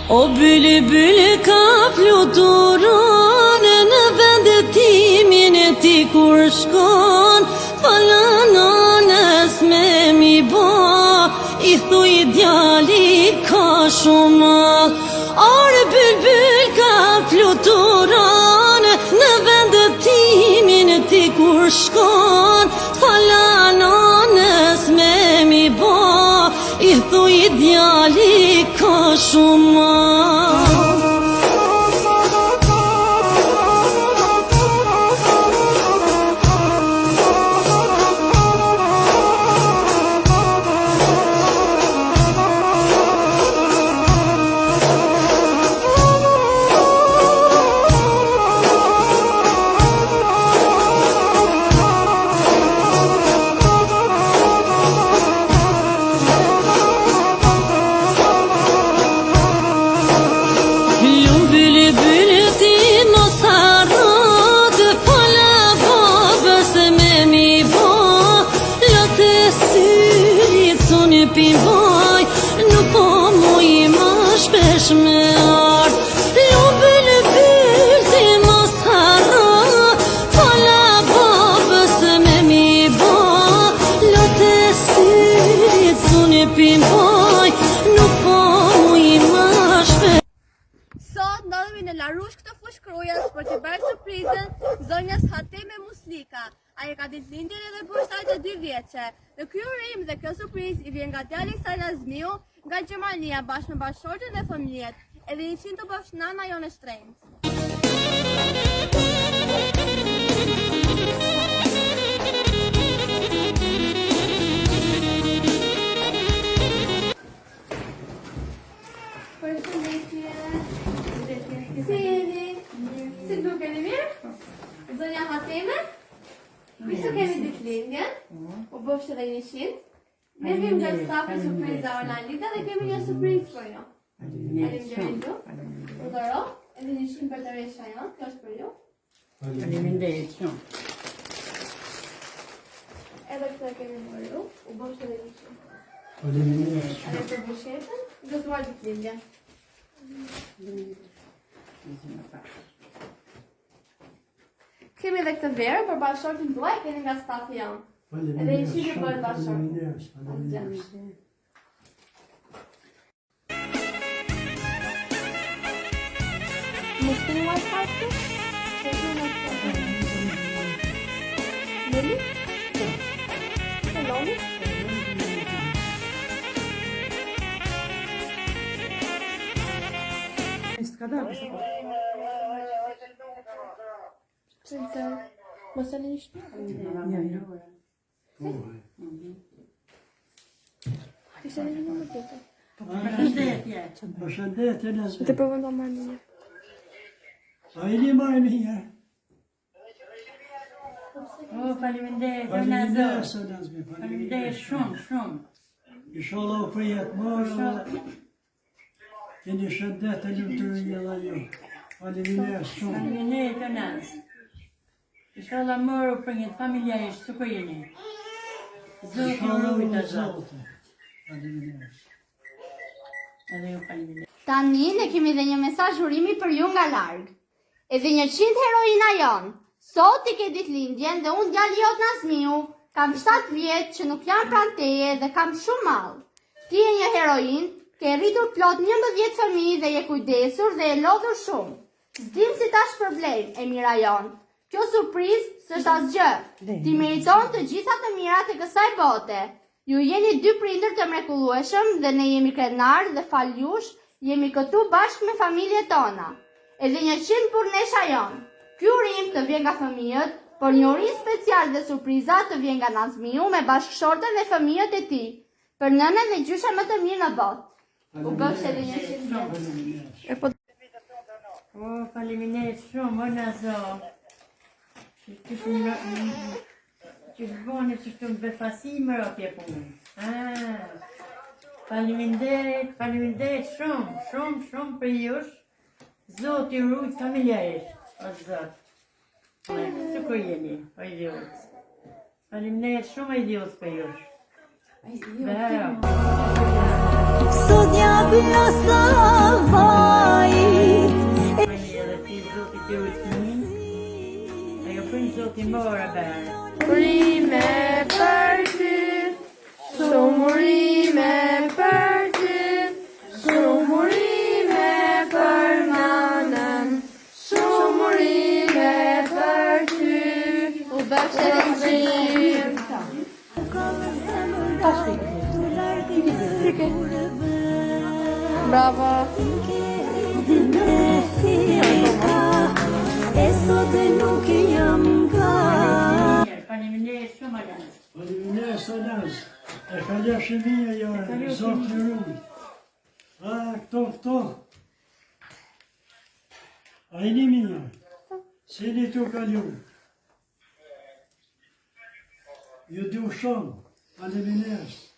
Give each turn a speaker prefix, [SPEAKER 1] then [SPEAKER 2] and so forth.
[SPEAKER 1] O bülbül ka fluturon në vendetimin e ti kur shkon, falananës me mi bo, i thuj djali ka shumë. Ore bülbül ka fluturon në vendetimin e ti kur shkon, falananës me mi bo, i thuj djali ka shumë. Pivoj, nuk po mu i ma shpesh me ardh. Jo bülbül ti mos harro, fala babës me mi bo, lote syrit suni pivoj, nuk po mu i ma shpesh.
[SPEAKER 2] Sot ndodhemi në Larush këtë fushë krujës për të bërë surprizën zonjës Hateme Muslika. Ajo ka ditëlindjen edhe bursaj të 2 vjeçe. Në ky urim dhe kjo surprizë i vjen nga djali i saj Nazmiu, nga Gjermania bashkë me bashkëshorten dhe familjet, edhe 100 të bofsh nana jonë e shtrenjtë. Si dukeni mirë? Zonja Hateme? Kështë kemi ditëlindjen, u bofsh edhe 100. Ne vim nga stafi surpriza Orlandita dhe kemi një surprizë për ju. Faleminderit ju. Urdhëro, edhe 100 për të resha janë, kjo është për ju.
[SPEAKER 3] Faleminderit shumë.
[SPEAKER 2] Edhe këtë kemi për ju, u bofsh edhe 100.
[SPEAKER 3] Faleminderit
[SPEAKER 2] Edhe për bushetën, gëzuar ditëlindjen. Kemi edhe këtë verë për bashkëshortin tuaj, keni nga stafi janë. Edhe 100 për bashkëshortin. Mos keni wifi? Lili? Loli? Mos e një shpërë? Kështë e një një më tjetër?
[SPEAKER 3] Përshëndetje Nazmi.
[SPEAKER 2] Të përvën do marrë një.
[SPEAKER 3] A i një marrë një.
[SPEAKER 4] Faleminderit,
[SPEAKER 3] Nazmi.
[SPEAKER 4] faleminderit shumë.
[SPEAKER 3] Inshallah u prijet marë. Keni shëndet e një të rëjë dhe ju. Faleminderit shumë.
[SPEAKER 4] Faleminderit, Naz. Inshallah mërë për një familjarisht, së për jeni. Zotë ju rrujt e zotë.
[SPEAKER 3] Faleminderit.
[SPEAKER 4] Edhe ju faleminderit.
[SPEAKER 5] Tani ne kemi dhe një mesazh urimi për ju nga larg. Edhe 100 heroina jon. Sot i ke ditëlindjen dhe unë djali jot Nazmiu, kam 7 vjet që nuk jam pranë teje dhe kam shumë mall. Ti je një heroin, ke rritur plot 11 fëmijë dhe je kujdesur dhe e lodhur shumë. S'dim si tash problem, e mira jon. Kjo surprizë s'është asgjë. Ti meriton të gjitha të mirat e kësaj bote. Ju jeni 2 prindër të mrekullueshëm dhe ne jemi krenar dhe fal jush, jemi këtu bashkë me familjet tona. Edhe 100 për nesha jon. Ky urim të vjen nga fëmijët, por një urim special dhe surpriza të vjen nga Nazmiu me bashkëshorten dhe fëmijët e tij. Për nënën dhe gjysha më të mirë në botë. U bësh edhe 100.
[SPEAKER 4] Faleminderit shumë, Nazo. Që shboni që shumë befasi më rotje punë. Faleminderit shumë për jush. Zoti ju rujt familjarisht, o Zot. Së kur jeni, o idiot. Faleminderit shumë idiot për jush.
[SPEAKER 1] Sot ja bia sa
[SPEAKER 4] të rujtëmin. Ajo prinë Zoti mora bërë.
[SPEAKER 2] Urime për ty, shumë urime për ty, shumë urime për nanën, shumë urime për ty.
[SPEAKER 5] U bashkërim.
[SPEAKER 2] Bravo.
[SPEAKER 4] Faleminderit shumë Alan.
[SPEAKER 3] Faleminderit Solanz. E kalja shëmija jo, Zotë i rrugë. Këto. A i një minja. Cili tu kalju. Ju du shumë. Faleminderit.